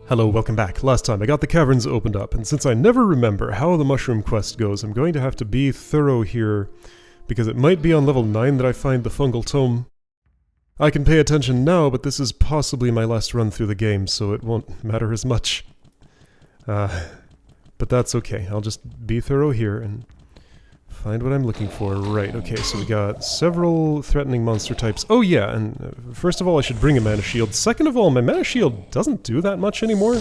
Hello, welcome back. Last time I got the caverns opened up, and since I never remember how the mushroom quest goes, I'm going to have to be thorough here, because it might be on level 9 that I find the fungal tome. I can pay attention now, but this is possibly my last run through the game, so it won't matter as much. But that's okay. I'll just be thorough here and find what I'm looking for. Right, okay, so we got several threatening monster types. Oh yeah, and first of all I should bring a mana shield. Second of all, my mana shield doesn't do that much anymore.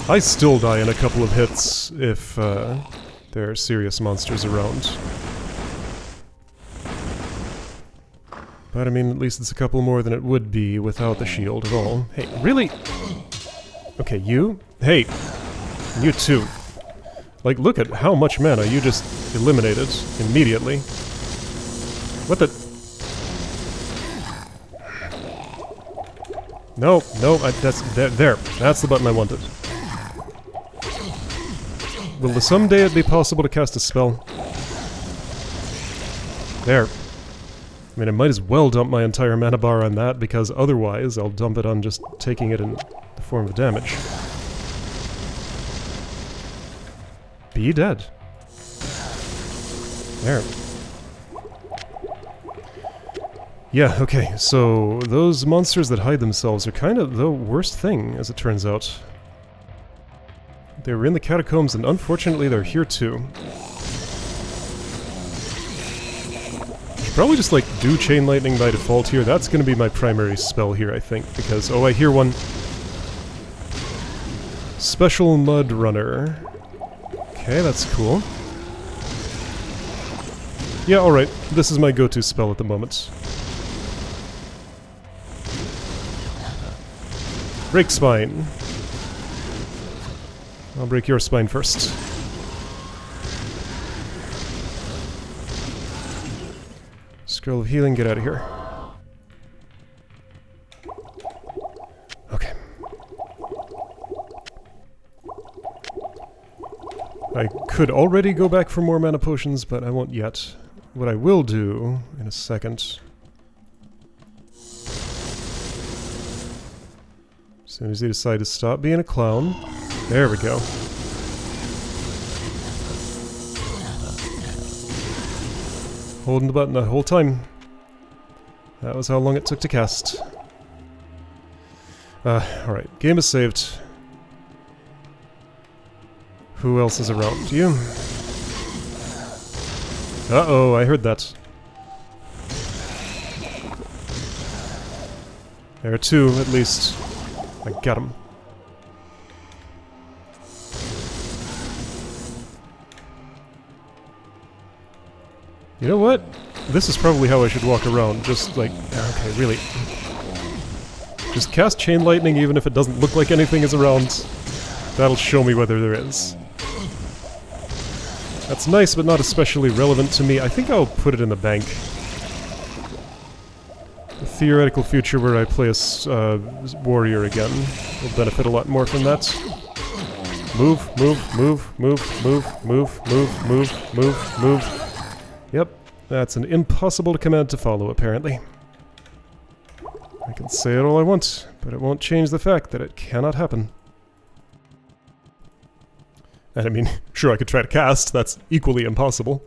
I still die in a couple of hits if there are serious monsters around. But I mean, at least it's a couple more than it would be without the shield at all. Hey, really? Okay, you? Hey, you too. Like, look at how much mana you just eliminated immediately. What the? No, that's the button I wanted. Will someday it be possible to cast a spell? There. I mean, I might as well dump my entire mana bar on that, because otherwise I'll dump it on just taking it in the form of damage. Be dead. There. Yeah, okay, so those monsters that hide themselves are kind of the worst thing, as it turns out. They were in the catacombs, and unfortunately they're here too. I should probably just, like, do Chain Lightning by default here. That's gonna be my primary spell here, I think, because... oh, I hear one. Special Mud Runner. Okay, that's cool. Yeah, alright. This is my go-to spell at the moment. Break spine. I'll break your spine first. Scroll of healing, get out of here. Okay. I could already go back for more mana potions, but I won't yet. What I will do in a second... as soon as you decide to stop being a clown. There we go. Holding the button the whole time. That was how long it took to cast. Alright. Game is saved. Who else is around? You? Uh-oh, I heard that. There are two, at least. I got him. You know what? This is probably how I should walk around. Just like... okay, really. Just cast Chain Lightning even if it doesn't look like anything is around. That'll show me whether there is. That's nice, but not especially relevant to me. I think I'll put it in the bank. The theoretical future where I play a warrior again will benefit a lot more from that. Move, move, move, move, move, move, move, move, move, move. Yep, that's an impossible command to follow, apparently. I can say it all I want, but it won't change the fact that it cannot happen. And I mean, sure, I could try to cast, that's equally impossible.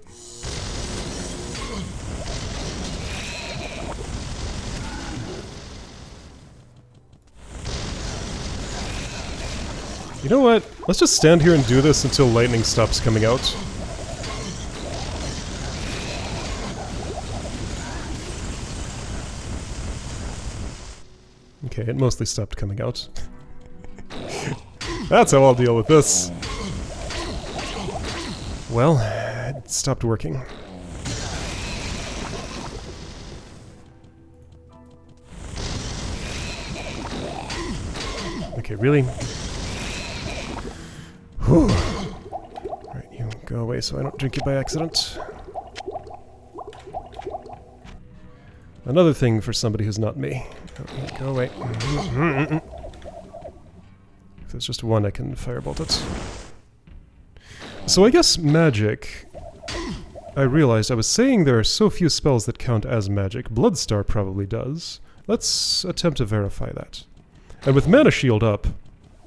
You know what? Let's just stand here and do this until lightning stops coming out. Okay, it mostly stopped coming out. That's how I'll deal with this. Well, it stopped working. Okay, really? Whew. Alright, you go away so I don't drink you by accident. Another thing for somebody who's not me. Okay, go away. If there's just one, I can firebolt it. So I guess magic... I realized I was saying there are so few spells that count as magic. Bloodstar probably does. Let's attempt to verify that. And with Mana Shield up,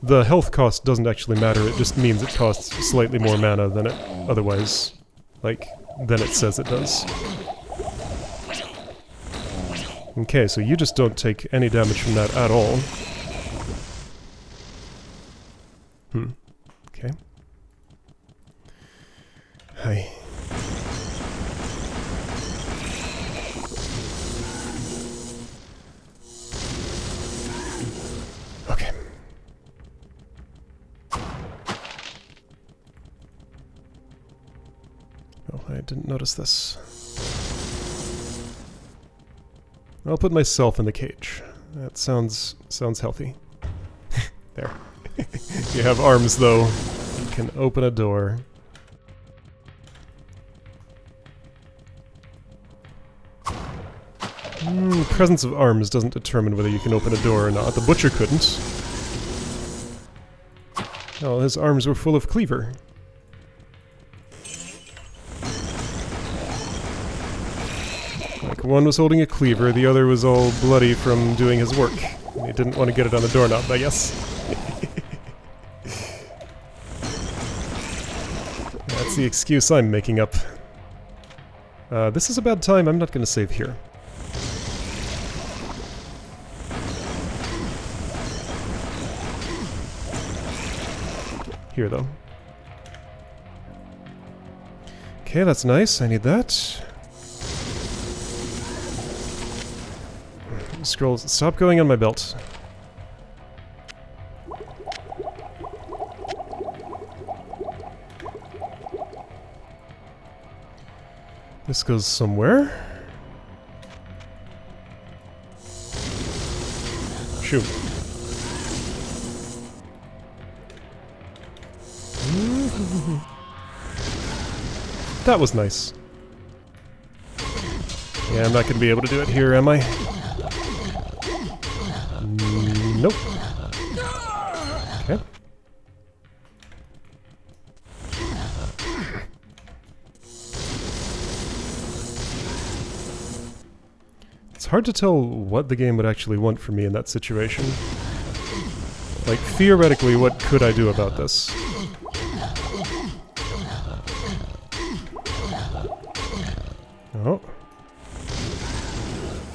the health cost doesn't actually matter, it just means it costs slightly more mana than it otherwise, than it says it does. Okay, so you just don't take any damage from that at all. Okay. Hi. Okay. Oh, I didn't notice this. I'll put myself in the cage. That sounds healthy. There. You have arms, though. You can open a door. Presence of arms doesn't determine whether you can open a door or not. The butcher couldn't. Oh, his arms were full of cleaver. Like, one was holding a cleaver, the other was all bloody from doing his work. He didn't want to get it on the doorknob, I guess. That's the excuse I'm making up. This is a bad time, I'm not going to save here. Here, though. Okay, that's nice, I need that. Scrolls, stop going on my belt. This goes somewhere. Shoot. That was nice. Yeah, I'm not going to be able to do it here, am I? Nope. Okay. It's hard to tell what the game would actually want from me in that situation. Like, theoretically, what could I do about this? Oh.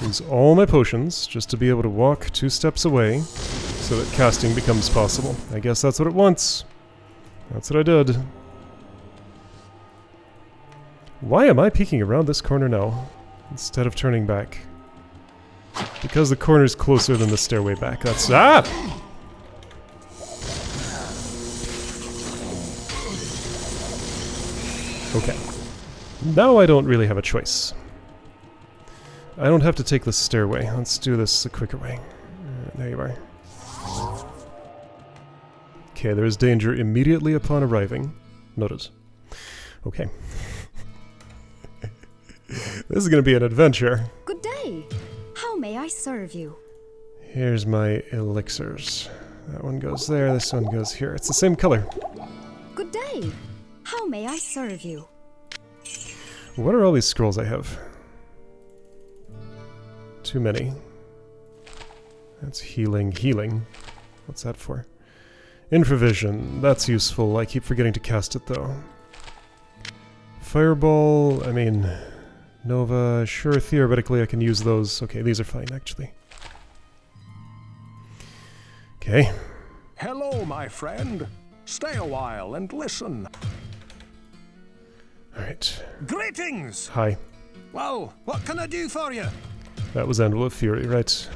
Use all my potions just to be able to walk 2 steps away so that casting becomes possible. I guess that's what it wants. That's what I did. Why am I peeking around this corner now instead of turning back? Because the corner's closer than the stairway back. That's... Ah! Okay. Now I don't really have a choice. I don't have to take the stairway. Let's do this the quicker way. There you are. Okay, there is danger immediately upon arriving. Noted. Okay. This is going to be an adventure. Good day. How may I serve you? Here's my elixirs. That one goes there, this one goes here. It's the same color. Good day. How may I serve you? What are all these scrolls I have? Too many. That's healing. Healing. What's that for? Infravision. That's useful. I keep forgetting to cast it, though. Fireball. I mean... Nova. Sure, theoretically I can use those. Okay, these are fine, actually. Okay. Hello, my friend. Stay a while and listen. Alright. Greetings! Hi. Well, what can I do for you? That was Anvil of Fury, right?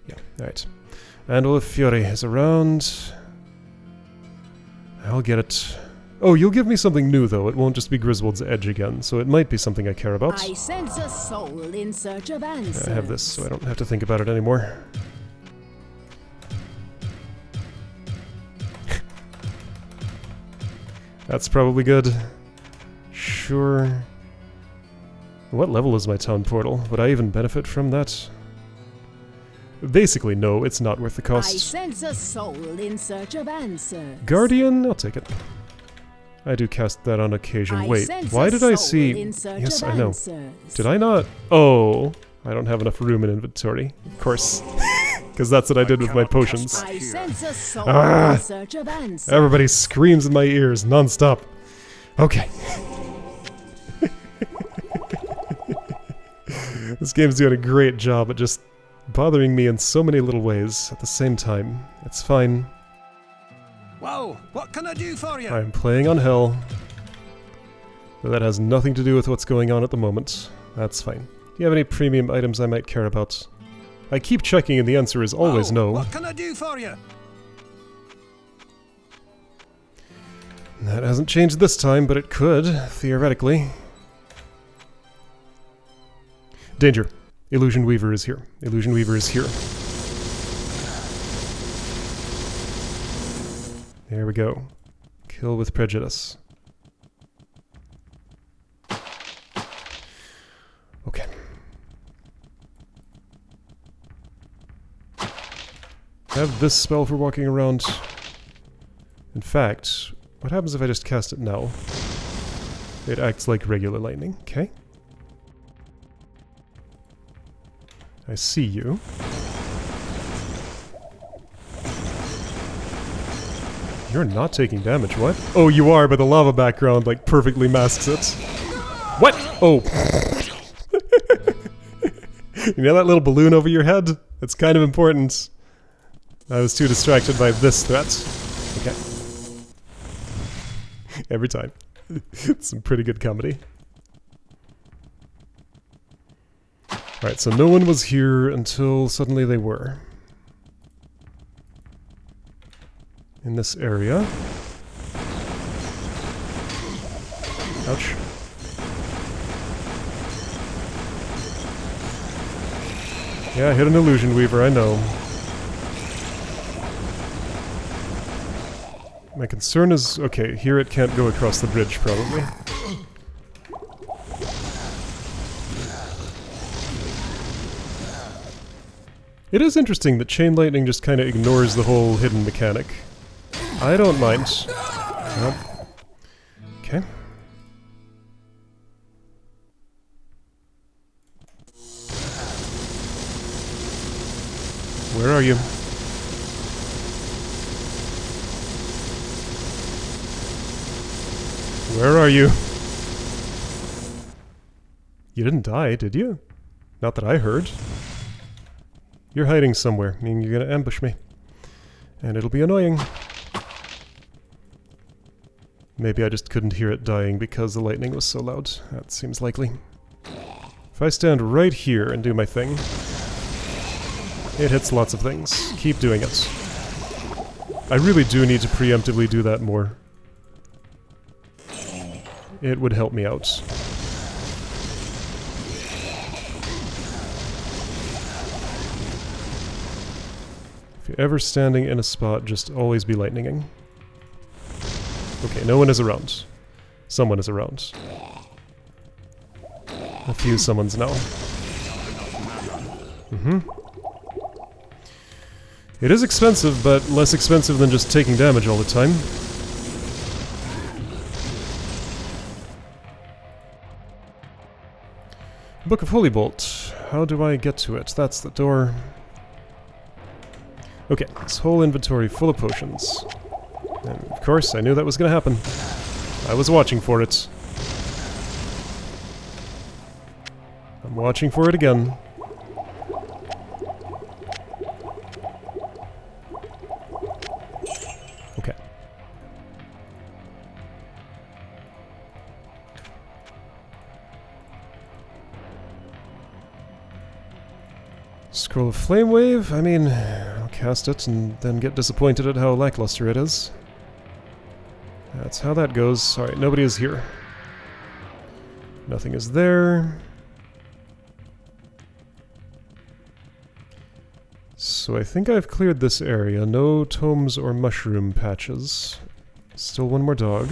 Yeah, alright. Anvil of Fury is around. I'll get it. Oh, you'll give me something new, though. It won't just be Griswold's Edge again, so it might be something I care about. I sense a soul in search of answers. I have this, so I don't have to think about it anymore. That's probably good. Sure. What level is my town portal? Would I even benefit from that? Basically, no, it's not worth the cost. I sense a soul in search of answers. Guardian? I'll take it. I do cast that on occasion. Wait, why did I see... Yes, I know. Did I not... Oh, I don't have enough room in inventory, of course. Because that's what I did with my potions. I sense a soul in search of answers. Everybody screams in my ears non-stop. Okay. This game's doing a great job at just bothering me in so many little ways at the same time. It's fine. Well, what can I do for you? I'm playing on hell. But that has nothing to do with what's going on at the moment. That's fine. Do you have any premium items I might care about? I keep checking and the answer is always no. What can I do for you? That hasn't changed this time, but it could, theoretically. Danger. Illusion Weaver is here. Illusion Weaver is here. There we go. Kill with prejudice. Okay. Have this spell for walking around. In fact, what happens if I just cast it now? It acts like regular lightning. Okay. I see you. You're not taking damage, what? Oh, you are, but the lava background, like, perfectly masks it. What? Oh. You know that little balloon over your head? That's kind of important. I was too distracted by this threat. Okay. Every time. It's some pretty good comedy. Alright, so no one was here until suddenly they were. In this area. Ouch. Yeah, I hit an Illusion Weaver, I know. My concern is... okay, here it can't go across the bridge, probably. It is interesting that Chain Lightning just kind of ignores the whole hidden mechanic. I don't mind. Nope. Okay. Where are you? Where are you? You didn't die, did you? Not that I heard. You're hiding somewhere, meaning you're gonna ambush me. And it'll be annoying. Maybe I just couldn't hear it dying because the lightning was so loud. That seems likely. If I stand right here and do my thing, it hits lots of things. Keep doing it. I really do need to preemptively do that more. It would help me out. If you're ever standing in a spot, just always be lightninging. Okay, no one is around. Someone is around. A few summons now. It is expensive, but less expensive than just taking damage all the time. Book of Holy Bolt. How do I get to it? That's the door. Okay, this whole inventory full of potions. And of course, I knew that was going to happen. I was watching for it. I'm watching for it again. Okay. Scroll of Flame Wave? I mean, I'll cast it and then get disappointed at how lackluster it is. That's how that goes. Alright, nobody is here. Nothing is there. So I think I've cleared this area. No tomes or mushroom patches. Still one more dog.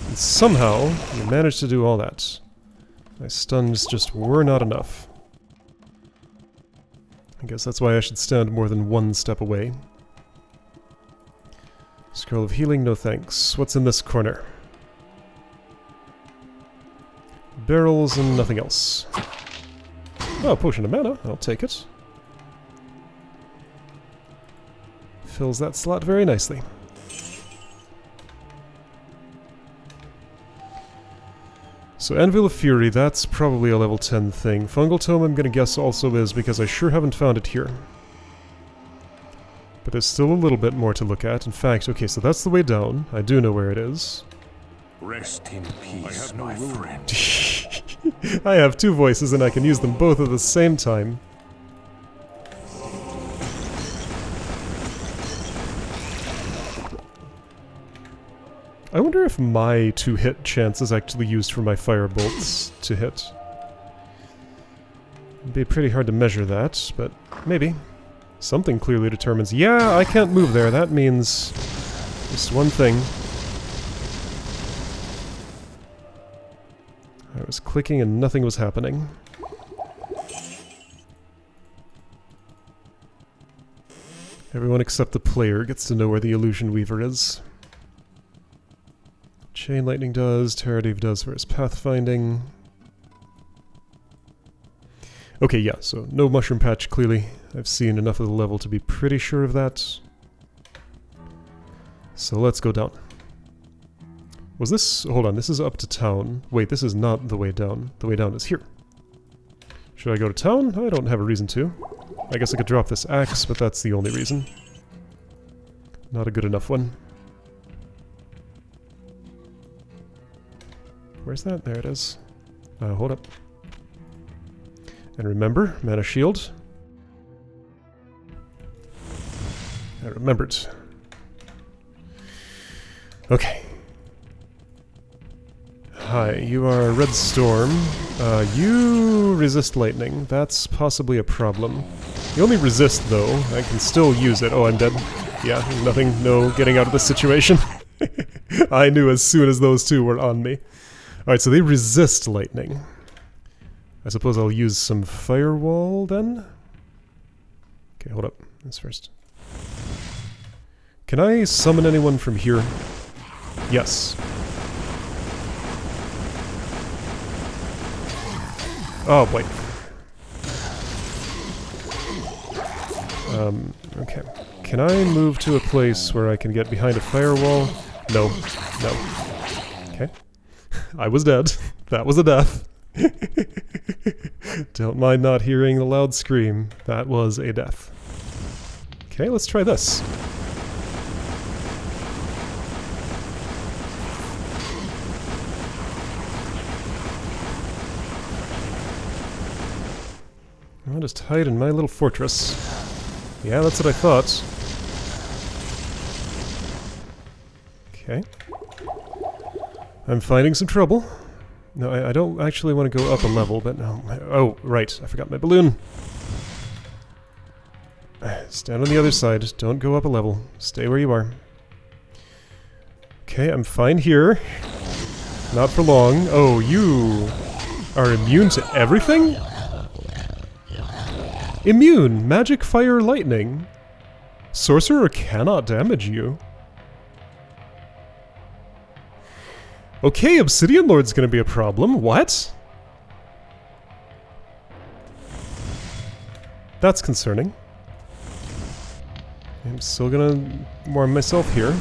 And somehow, you managed to do all that. My stuns just were not enough. I guess that's why I should stand more than one step away. Scroll of Healing, no thanks. What's in this corner? barrels and nothing else. Oh, potion of mana. I'll take it. Fills that slot very nicely. So Anvil of Fury, that's probably a level 10 thing. Fungal Tome I'm gonna guess also is, because I sure haven't found it here. But there's still a little bit more to look at. In fact, okay, so that's the way down. I do know where it is. Rest in peace, my friend. I have two voices and I can use them both at the same time. I wonder if my 2-hit chance is actually used for my firebolts to hit. It'd be pretty hard to measure that, but maybe. Something clearly determines... Yeah, I can't move there. That means just one thing. I was clicking and nothing was happening. Everyone except the player gets to know where the Illusion Weaver is. Chain Lightning does, Terradave does for his pathfinding. Okay, yeah, so no Mushroom Patch, clearly. I've seen enough of the level to be pretty sure of that. So let's go down. Was this... hold on, this is up to town. Wait, this is not the way down. The way down is here. Should I go to town? I don't have a reason to. I guess I could drop this axe, but that's the only reason. Not a good enough one. Where's that? There it is. Hold up. And remember, mana shield. I remembered. Okay. Hi, you are Red Storm. You resist lightning. That's possibly a problem. You only resist, though. I can still use it. Oh, I'm dead. Yeah, nothing, no getting out of this situation. I knew as soon as those two were on me. Alright, so they resist lightning. I suppose I'll use some firewall then? Okay, hold up. This first. Can I summon anyone from here? Yes. Oh, boy. Okay. Can I move to a place where I can get behind a firewall? No. No. Okay. I was dead. That was a death. Don't mind not hearing the loud scream. That was a death. Okay, let's try this. I'll just hide in my little fortress. Yeah, that's what I thought. Okay. I'm finding some trouble. No, I don't actually want to go up a level, but no. Oh, right. I forgot my balloon. Stand on the other side. Don't go up a level. Stay where you are. Okay, I'm fine here. Not for long. Oh, you are immune to everything? Immune! Magic, fire, lightning. Sorcerer cannot damage you. Okay, Obsidian Lord's gonna be a problem. What? That's concerning. I'm still gonna warm myself here.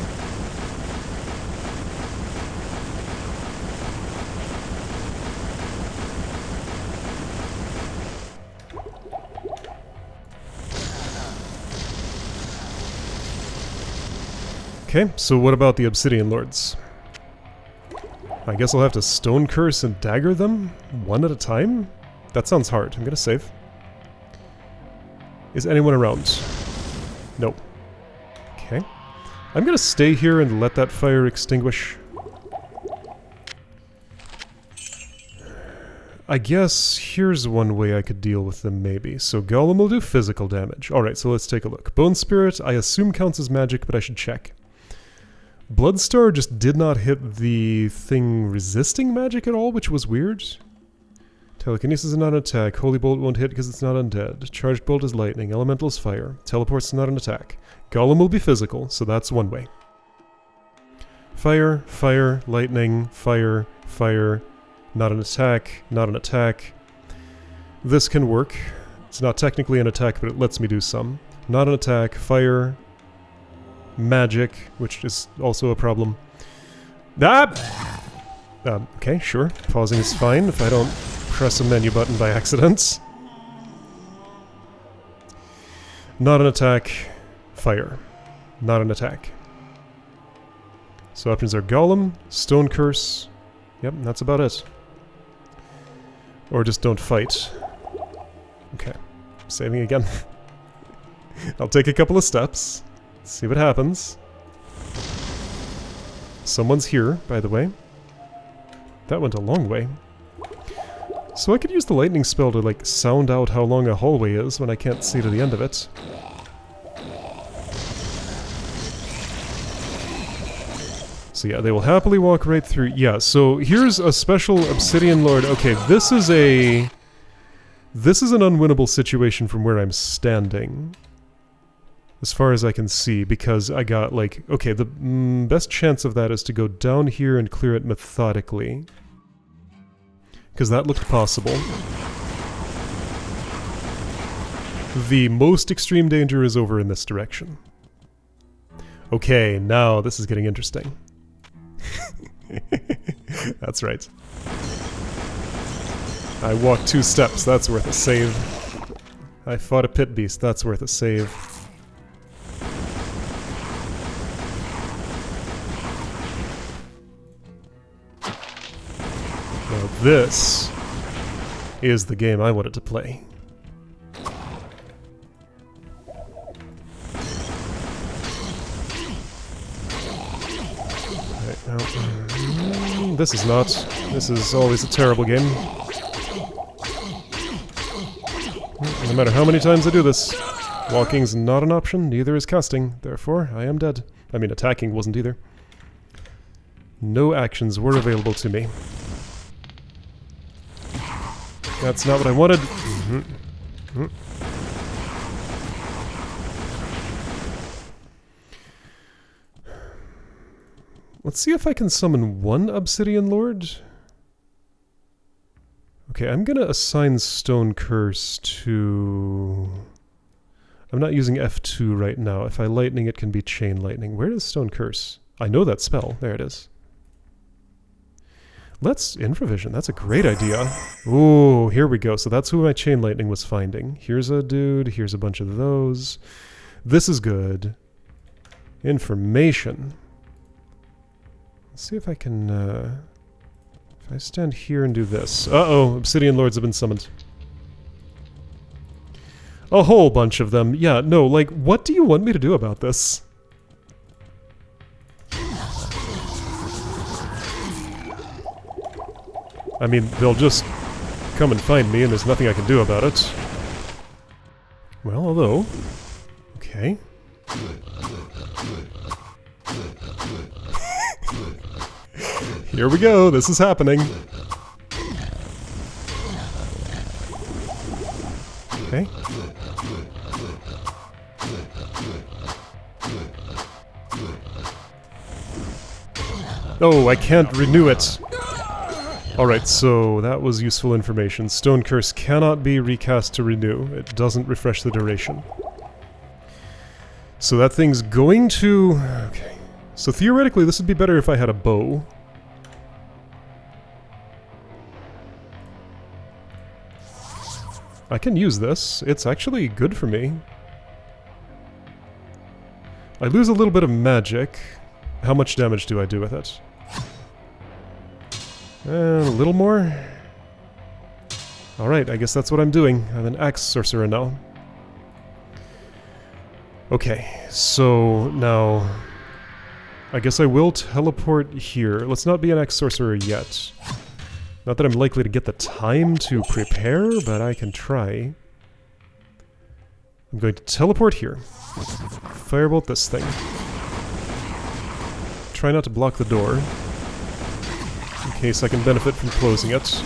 Okay, so what about the Obsidian Lords? I guess I'll have to Stone Curse and Dagger them? One at a time? That sounds hard. I'm gonna save. Is anyone around? Nope. Okay. I'm gonna stay here and let that fire extinguish. I guess here's one way I could deal with them, maybe. So Golem will do physical damage. Alright, so let's take a look. Bone Spirit, I assume counts as magic, but I should check. Bloodstar just did not hit the thing resisting magic at all, which was weird. Telekinesis is not an attack. Holy Bolt won't hit because it's not undead. Charged Bolt is lightning. Elemental is fire. Teleport's is not an attack. Golem will be physical, so that's one way. Fire, fire, lightning, fire, fire, Not an attack, not an attack. This can work. It's not technically an attack, but it lets me do some. Not an attack, fire, magic, which is also a problem. Ah! Okay, sure. Pausing is fine if I don't press a menu button by accident. Not an attack, fire. Not an attack. So options are Golem, Stone Curse. Yep, that's about it. Or just don't fight. Okay, saving again. I'll take a couple of steps, see what happens. Someone's here, by the way. That went a long way. So I could use the lightning spell to, like, sound out how long a hallway is when I can't see to the end of it. So yeah, they will happily walk right through. Yeah, so here's a special Obsidian Lord. Okay, this is an unwinnable situation from where I'm standing. As far as I can see, because I got, like... Okay, the best chance of that is to go down here and clear it methodically. Because that looked possible. The most extreme danger is over in this direction. Okay, now this is getting interesting. That's right. I walked 2 steps, that's worth a save. I fought a pit beast, that's worth a save. Now this is the game I wanted to play. Right, now, this is not. This is always a terrible game. No matter how many times I do this, walking's not an option, neither is casting. Therefore, I am dead. I mean, attacking wasn't either. No actions were available to me. That's not what I wanted. Let's see if I can summon one Obsidian Lord. Okay, I'm gonna assign Stone Curse to... I'm not using F2 right now. If I lightning, it can be Chain Lightning. Where is Stone Curse? I know that spell. There it is. Let's Infravision. That's a great idea. Ooh, here we go. So that's who my Chain Lightning was finding. Here's a dude. Here's a bunch of those. This is good. Information. Let's see if I can... if I stand here and do this. Uh-oh, Obsidian Lords have been summoned. A whole bunch of them. Yeah, no, like, what do you want me to do about this? I mean, they'll just come and find me and there's nothing I can do about it. Well, although... Okay. Here we go, this is happening. Okay. Oh, I can't renew it. Alright, so that was useful information. Stone Curse cannot be recast to renew. It doesn't refresh the duration. So that thing's going to... Okay. So theoretically, this would be better if I had a bow. I can use this. It's actually good for me. I lose a little bit of magic. How much damage do I do with it? A little more? Alright, I guess that's what I'm doing. I'm an axe sorcerer now. Okay, so now... I guess I will teleport here. Let's not be an axe sorcerer yet. Not that I'm likely to get the time to prepare, but I can try. I'm going to teleport here. Firebolt this thing. Try not to block the door. In case I can benefit from closing it.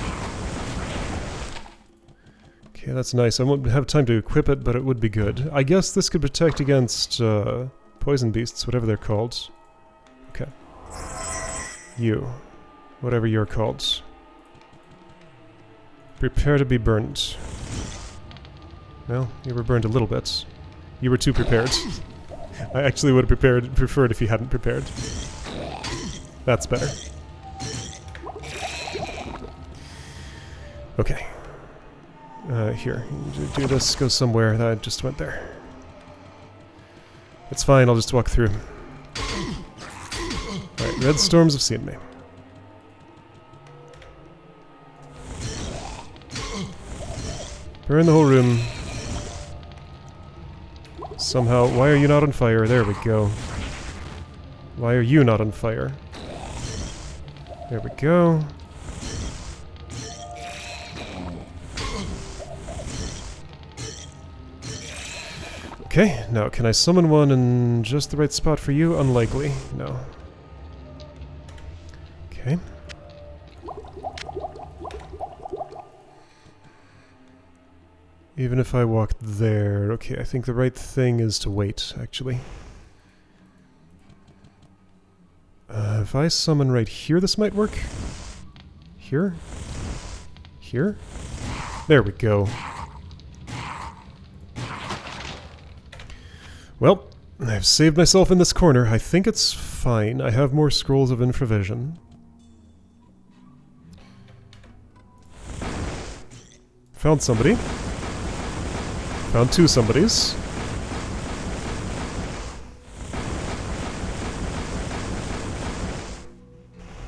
Okay, that's nice. I won't have time to equip it, but it would be good. I guess this could protect against poison beasts, whatever they're called. Okay. You. Whatever you're called. Prepare to be burned. Well, you were burned a little bit. You were too prepared. I actually would have preferred if you hadn't prepared. That's better. Okay. Here. Do this, go somewhere. That just went there. It's fine, I'll just walk through. Alright, red storms have seen me. Burn the whole room. Somehow, why are you not on fire? There we go. Why are you not on fire? There we go. Okay, now can I summon one in just the right spot for you? Unlikely. No. Okay. Even if I walked there... Okay, I think the right thing is to wait, actually. If I summon right here, this might work. Here? Here? There we go. Well, I've saved myself in this corner. I think it's fine. I have more scrolls of infravision. Found somebody. Found two somebodies.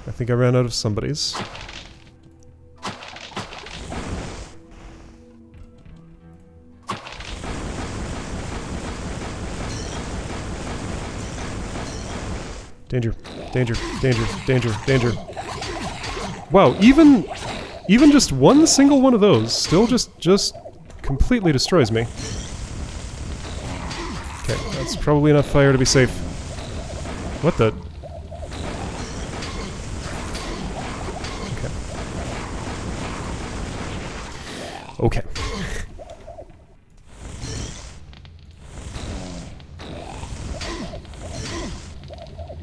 I think I ran out of somebodies. Danger, danger, danger, danger, danger. Wow, even just one single one of those still just completely destroys me. Okay, that's probably enough fire to be safe. What the? Okay. Okay.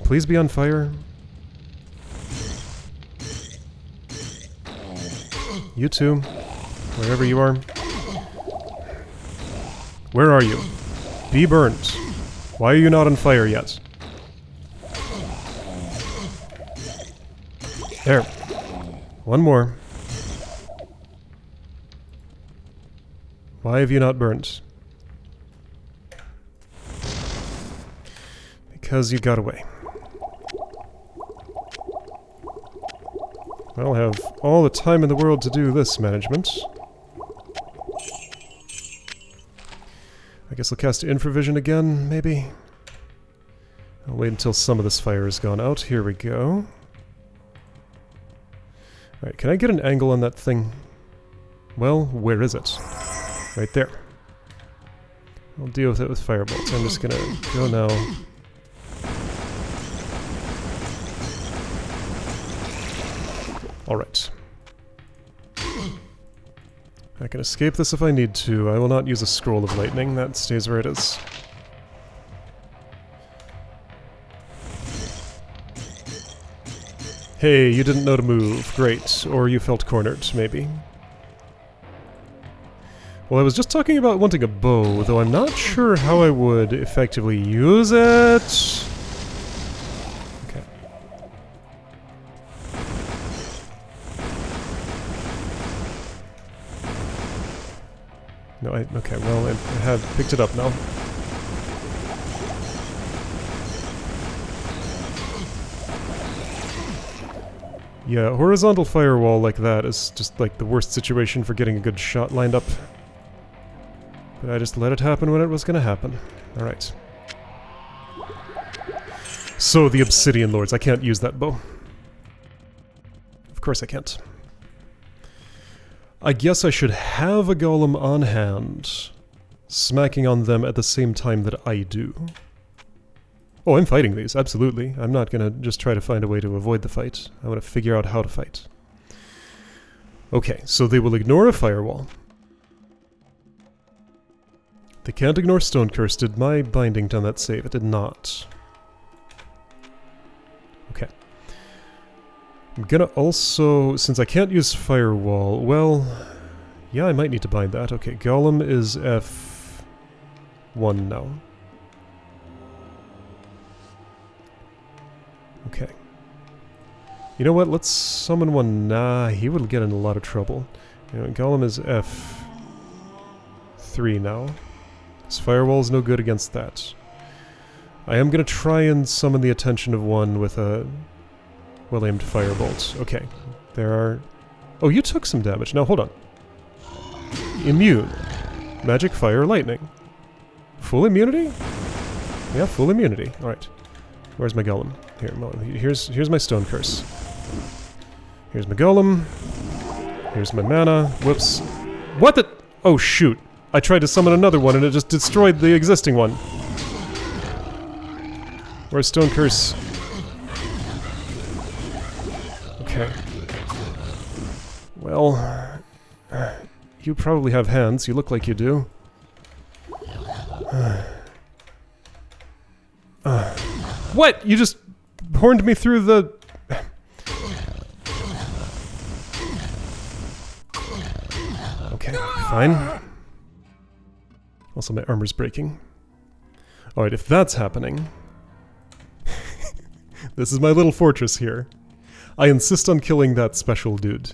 Please be on fire. You too, wherever you are. Where are you? Be burnt. Why are you not on fire yet? There. One more. Why have you not burnt? Because you got away. I'll have all the time in the world to do this management. I guess I'll cast infravision again, maybe? I'll wait until some of this fire is gone out. Here we go. Alright, can I get an angle on that thing? Well, where is it? Right there. I'll deal with it with firebolts. I'm just gonna go now. Alright. I can escape this if I need to. I will not use a scroll of lightning. That stays where it is. Hey, you didn't know to move. Great. Or you felt cornered, maybe. Well, I was just talking about wanting a bow, though I'm not sure how I would effectively use it. No, okay, well, I have picked it up now. Yeah, horizontal firewall like that is just like the worst situation for getting a good shot lined up. But I just let it happen when it was gonna happen. Alright. So, the Obsidian Lords. I can't use that bow. Of course I can't. I guess I should have a golem on hand, smacking on them at the same time that I do. Oh, I'm fighting these, absolutely. I'm not gonna just try to find a way to avoid the fight. I want to figure out how to fight. Okay, so they will ignore a firewall. They can't ignore Stone Curse. Did my binding done that save? It did not. Okay. I'm gonna also, since I can't use firewall, well, Yeah, I might need to bind that. Okay, Golem is F1 now. Okay. You know what? Let's summon one. Nah, he would get in a lot of trouble. You know, Golem is F3 now. His firewall's no good against that. I am going to try and summon the attention of one with a well-aimed firebolt. Okay. There are... Oh, you took some damage. Now, hold on. Immune. Magic, fire, lightning. Full immunity? Yeah, full immunity. Alright. Where's my golem? Here's my stone curse. Here's my golem. Here's my mana. Whoops. What the... Oh, shoot. I tried to summon another one and it just destroyed the existing one. Where's stone curse? Okay. Well... you probably have hands. You look like you do. What? You just horned me through the... Okay, fine. Also, my armor's breaking. Alright, if that's happening... This is my little fortress here. I insist on killing that special dude.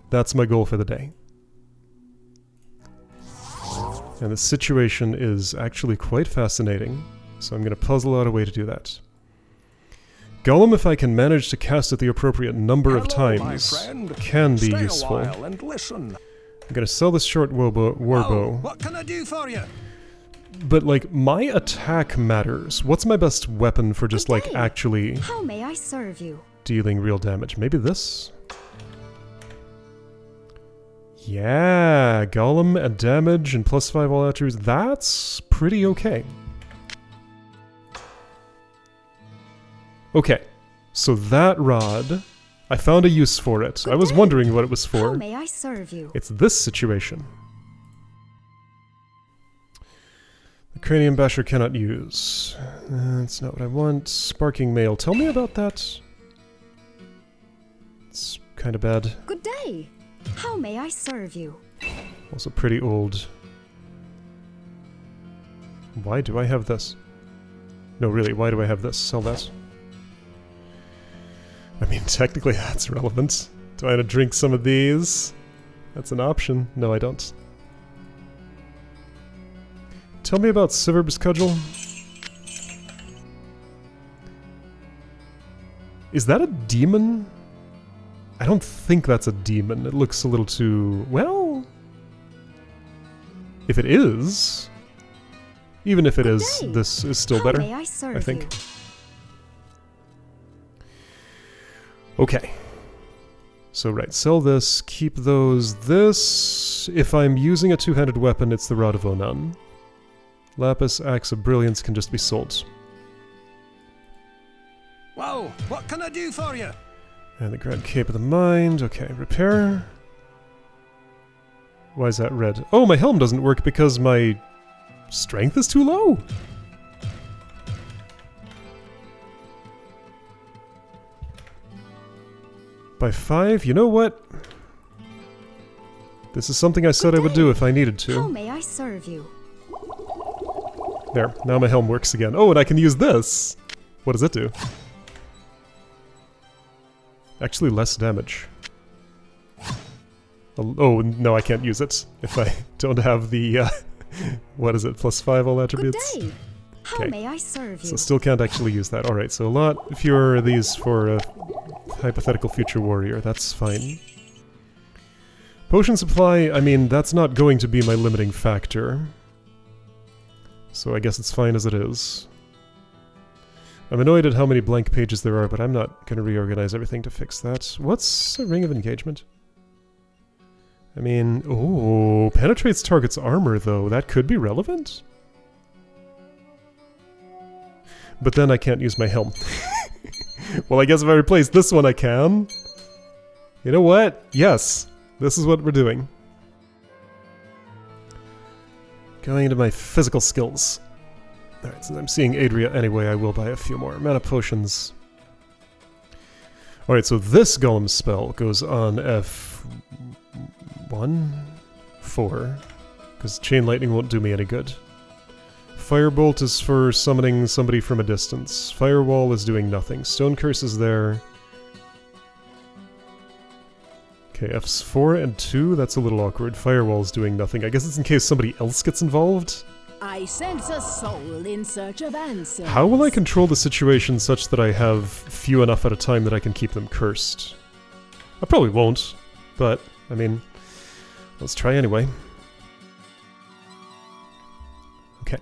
That's my goal for the day. And the situation is actually quite fascinating, so I'm going to puzzle out a way to do that. Golem, if I can manage to cast it the appropriate number of times, can be useful. I'm going to sell this short warbow. What can I do for you? But, like, my attack matters. What's my best weapon for just, like, actually... How may I serve you? Dealing real damage? Maybe this? Yeah, Golem and damage and +5 all attributes. That's pretty okay. Okay, so that rod, I found a use for it. I was wondering what it was for. How may I serve you? It's this situation. The Cranium Basher cannot use. That's not what I want. Sparking Mail. Tell me about that. It's kind of bad. Good day. How may I serve you? Also pretty old. Why do I have this? No, really, why do I have this? Sell that. I mean, technically that's relevant. Do I want to drink some of these? That's an option. No, I don't. Tell me about Siverb's Cudgel. Is that a demon? I don't think that's a demon. It looks a little too... well... If it is... Even if it is, this is still better, I think. Okay. So right, sell this, keep those. This... If I'm using a two-handed weapon, it's the Rod of Onan. Lapis, Axe of Brilliance can just be sold. Whoa, what can I do for you? And the Grand Cape of the Mind. Okay, repair. Why is that red? Oh, my helm doesn't work because my strength is too low. By 5? You know what? This is something I said I would do if I needed to. How may I serve you? There, now my helm works again. Oh, and I can use this! What does it do? Actually, less damage. Oh, no, I can't use it if I don't have the, what is it, +5 all attributes? Good day. How may I serve you? So still can't actually use that. Alright, so a lot fewer of these for a hypothetical future warrior. That's fine. Potion supply, I mean, that's not going to be my limiting factor. So I guess it's fine as it is. I'm annoyed at how many blank pages there are, but I'm not going to reorganize everything to fix that. What's a Ring of Engagement? I mean, oh, penetrates target's armor, though. That could be relevant? But then I can't use my helm. Well, I guess if I replace this one, I can. You know what? Yes, this is what we're doing. Going into my physical skills. Alright, since I'm seeing Adria anyway, I will buy a few more mana potions. Alright, so this Golem spell goes on F1? 4, because Chain Lightning won't do me any good. Firebolt is for summoning somebody from a distance. Firewall is doing nothing. Stone Curse is there. Okay, F's 4 and 2, that's a little awkward. Firewall's doing nothing. I guess it's in case somebody else gets involved? I sense a soul in search of answers. How will I control the situation such that I have few enough at a time that I can keep them cursed? I probably won't, but, I mean, let's try anyway. Okay.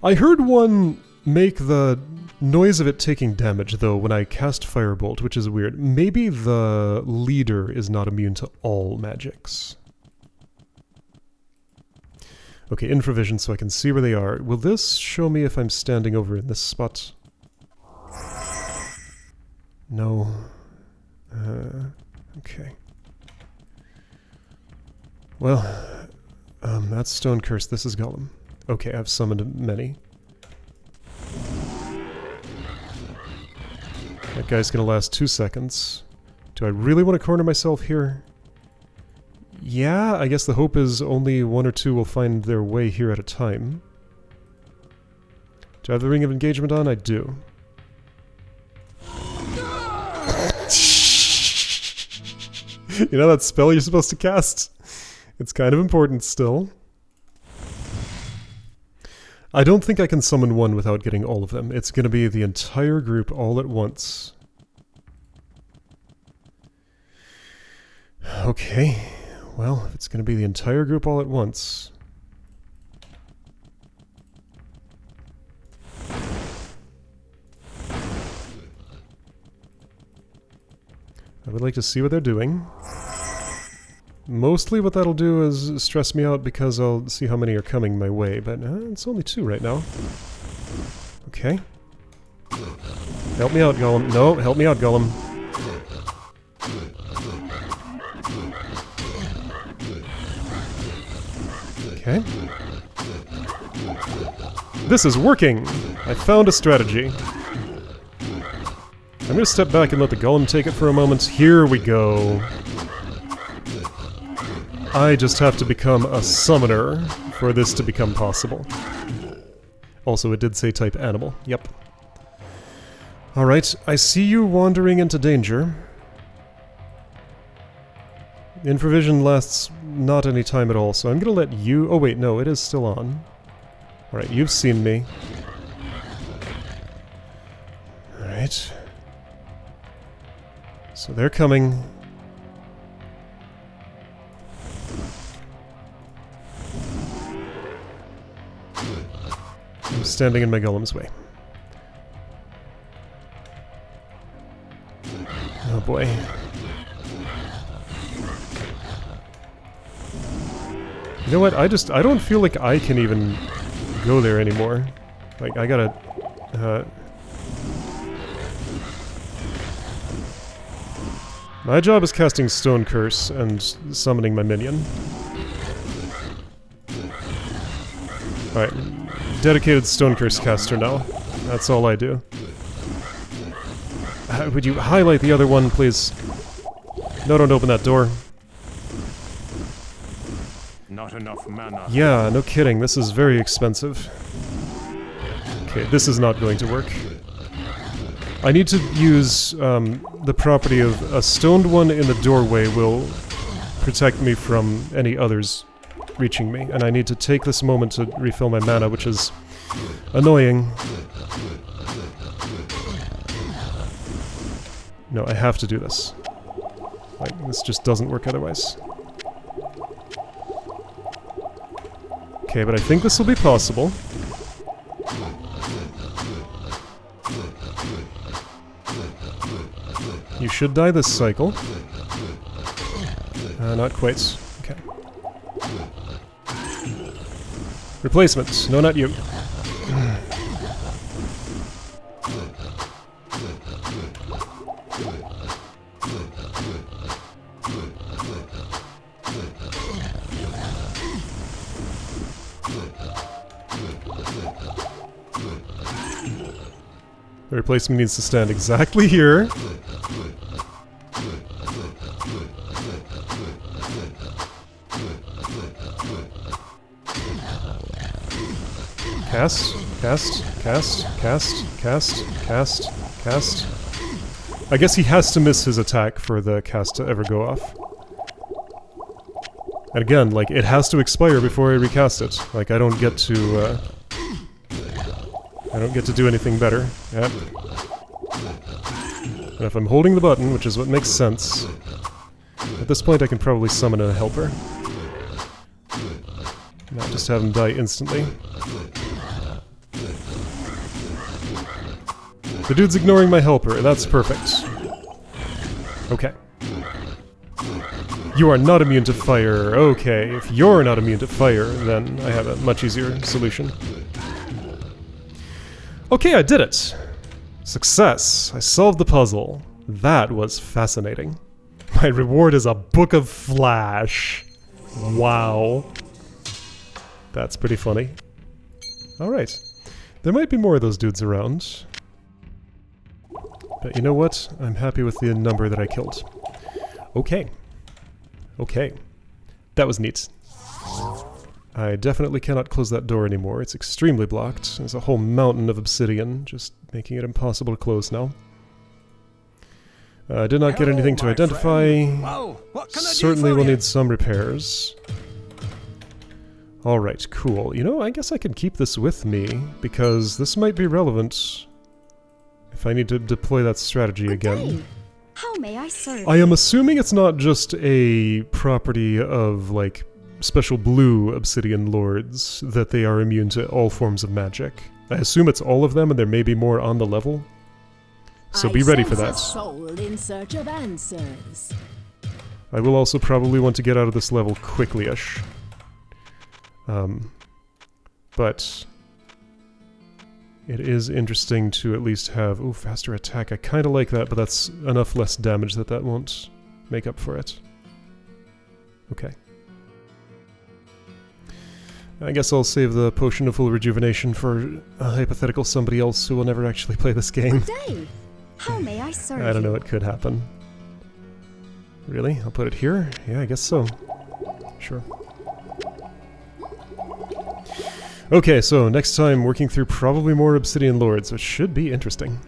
I heard one make the noise of it taking damage, though, when I cast Firebolt, which is weird. Maybe the leader is not immune to all magics. Okay, infravision so I can see where they are. Will this show me if I'm standing over in this spot? No. Okay. Well, that's Stone Curse. This is Golem. Okay, I've summoned many. That guy's gonna last 2 seconds. Do I really want to corner myself here? Yeah, I guess the hope is only 1 or 2 will find their way here at a time. Do I have the Ring of Engagement on? I do. You know that spell you're supposed to cast? It's kind of important still. I don't think I can summon one without getting all of them. It's going to be the entire group all at once. Okay. Well, if it's going to be the entire group all at once... I would like to see what they're doing. Mostly what that'll do is stress me out because I'll see how many are coming my way, but it's only 2 right now. Okay. Help me out, Golem. No, help me out, Golem. Okay. This is working! I found a strategy. I'm gonna step back and let the Golem take it for a moment. Here we go. I just have to become a summoner for this to become possible. Also, it did say type animal. Yep. Alright, I see you wandering into danger. Infravision lasts not any time at all, so I'm gonna let you... Oh wait, no, it is still on. Alright, you've seen me. Alright. So they're coming. I'm standing in my Golem's way. Oh boy. You know what, I don't feel like I can even go there anymore. Like, I gotta... My job is casting Stone Curse and summoning my minion. Alright, dedicated Stone Curse caster now. That's all I do. Would you highlight the other one, please? No, don't open that door. Not enough mana. Yeah, no kidding, this is very expensive. Okay, this is not going to work. I need to use the property of a stoned one in the doorway will protect me from any others reaching me, and I need to take this moment to refill my mana, which is annoying. No, I have to do this. Like, this just doesn't work otherwise. Okay, but I think this will be possible. You should die this cycle. Not quite. Okay. Replacement. No, not you. The replacement needs to stand exactly here. Cast, cast, cast, cast, cast, cast, cast. I guess he has to miss his attack for the cast to ever go off. And again, like, it has to expire before I recast it. Like, I don't get to do anything better. Yep. And if I'm holding the button, which is what makes sense, at this point I can probably summon a helper. Not just have him die instantly. The dude's ignoring my helper, that's perfect. Okay. You are not immune to fire. Okay, if you're not immune to fire, then I have a much easier solution. Okay, I did it! Success! I solved the puzzle. That was fascinating. My reward is a book of Flash. Wow. That's pretty funny. Alright. There might be more of those dudes around. But you know what? I'm happy with the number that I killed. Okay. Okay. That was neat. I definitely cannot close that door anymore. It's extremely blocked. There's a whole mountain of obsidian, just making it impossible to close now. I did not get anything to identify. Well, what can I do Certainly for will you? need some repairs. Alright, cool. You know, I guess I can keep this with me, because this might be relevant if I need to deploy that strategy Good again. day. How may I serve I am assuming it's not just a property of, like, special blue obsidian lords that they are immune to all forms of magic. I assume it's all of them, and there may be more on the level. So be ready for I that. sense a soul in search of answers. I will also probably want to get out of this level quickly-ish. But it is interesting to at least have... Ooh, faster attack. I kind of like that, but that's enough less damage that that won't make up for it. Okay. I guess I'll save the potion of full rejuvenation for a hypothetical somebody else who will never actually play this game. Good day. How may I serve I don't know, you? it could happen. Really? I'll put it here? Yeah, I guess so. Sure. Okay, so next time working through probably more Obsidian Lords, which should be interesting.